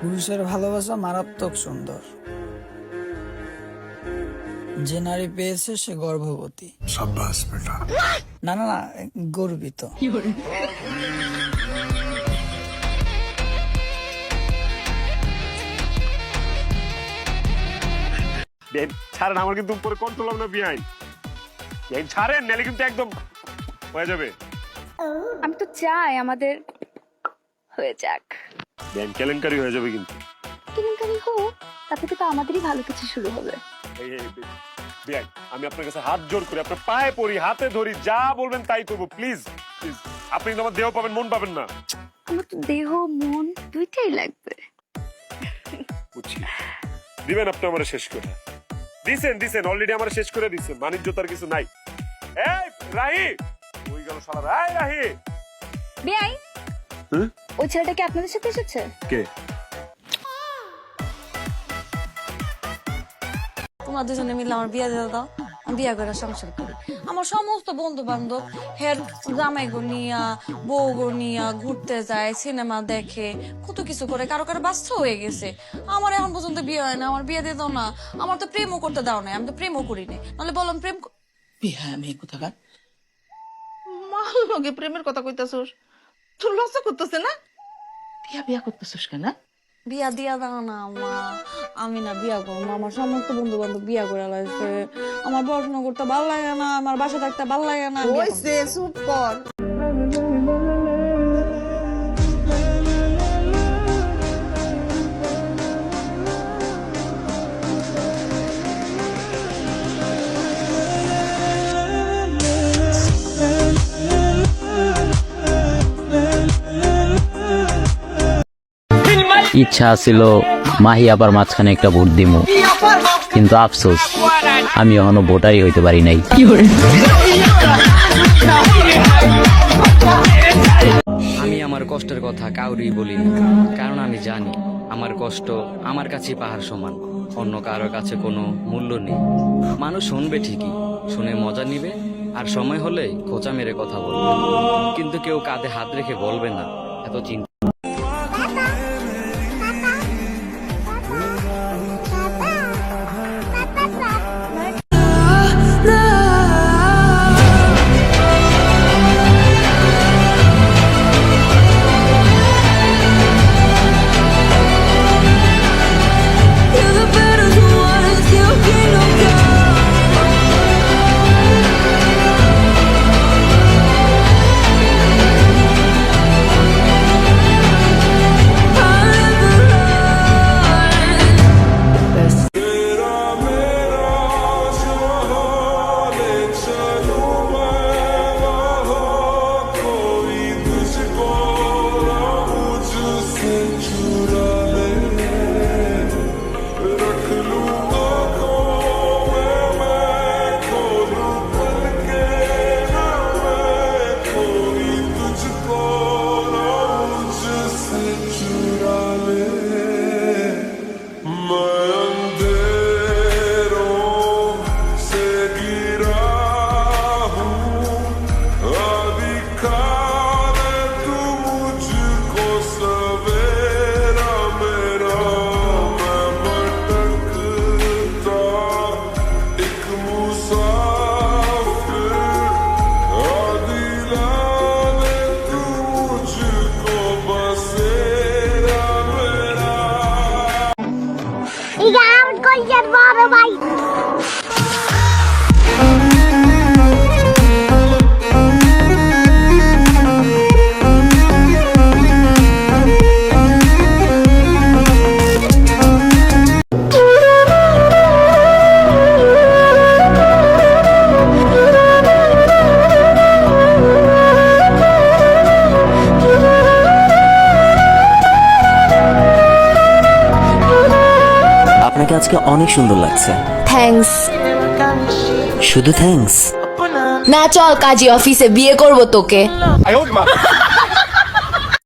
পুরুষের ভালোবাসা মারাত্মক সুন্দর। যে নারী পেয়েছে সে গর্ভবতী। সাব্বাস বেটা। না না না, গর্বিত। ছাড়েন, আমার কিন্তু উপরে কন্ট্রোল হবে না বিআইন। ছাড়েন, নাহলে কিন্তু একদম হয়ে যাবে। আমি তো চাই আমাদের হয়ে যাক, বিআইন কেলেঙ্কারি হয়ে যাবে কিন্তু। কেলেঙ্কারি হোক, তাতে তো আমাদেরই ভালো কিছু শুরু হবে। বিআইন, আমি আপনার কাছে হাত জোর করি, আপনার পায়ে পড়ি, হাতে ধরি, যা বলবেন তাই করবো। প্লিজ প্লিজ, আপনি কিন্তু আমার দেহ পাবেন, মন পাবেন না। আমার তো দেহ মন দুইটাই লাগবে। বুঝছি, দিবেন আপনি আমার শেষ করে দিছেন অলরেডি আমার শেষ করে দিচ্ছেন। বাণিজ্যতার কিছু নাই। এই রাহি, ওই গেল শালা। এই রাহি, বেআই, ওই ছেলেটা কি আপনাদের সাথে এসেছে? কে? তোমরা দুজনে মিলে আমার বিয়ে দিয়ে দাও, আমি বিয়ে করে সংসার করি। আমার সমস্ত বন্ধু বান্ধব হের জামাই গো নিয়া, বউ গো নিয়া ঘুরতে যায়, সিনেমা দেখে, কত কিছু করে, কারো কারো বাচ্চা হয়ে গেছে। আমার এখন পর্যন্ত বিয়ে হয় না, আমার বিয়ে দিয়ে দাও না। আমার তো প্রেমও করতে দাও না, আমি তো প্রেমও করি নাই। নাহলে বললাম প্রেম বিহা মেয়ে কোথাকার মাল লগে প্রেমের কথা কইতাছস, তোর লজ্জা করতেছে না? বিয়া বিয়া করতেছস কেন? বিয়া দিয়া দাও না মা, আমি না বিয়া করবো। আমার সমস্ত বন্ধু বান্ধব বিয়া করে লাগছে, আমার পড়াশোনা করতে ভালো লাগে না, আমার বাসা থাকতে ভালো লাগে না। ওইসে চুপ কর। ইচ্ছা ছিল মাহি আবার মাঝখানে একটা ভোট দিমু, কিন্তু আফসোস আমি এখনো ভোটারই হইতে পারি নাই। আমি আমার কষ্টের কথা কাউরই বলি না, কারণ আমি জানি আমার কষ্ট আমার কাছে পাহাড় সমান, অন্য কারোর কাছে কোনো মূল্য নেই। মানুষ শুনবে ঠিকই, শুনে মজা নিবে, আর সময় হলে খোঁচা মেরে কথা বলবে, কিন্তু কেউ কাঁধে হাত রেখে বলবে না এত চিন্তা। আপনাকে আজকে অনেক সুন্দর লাগছে। থ্যাঙ্কস। শুধু থ্যাঙ্কস না, চল কাজী অফিসে, বিয়ে করব তোকে।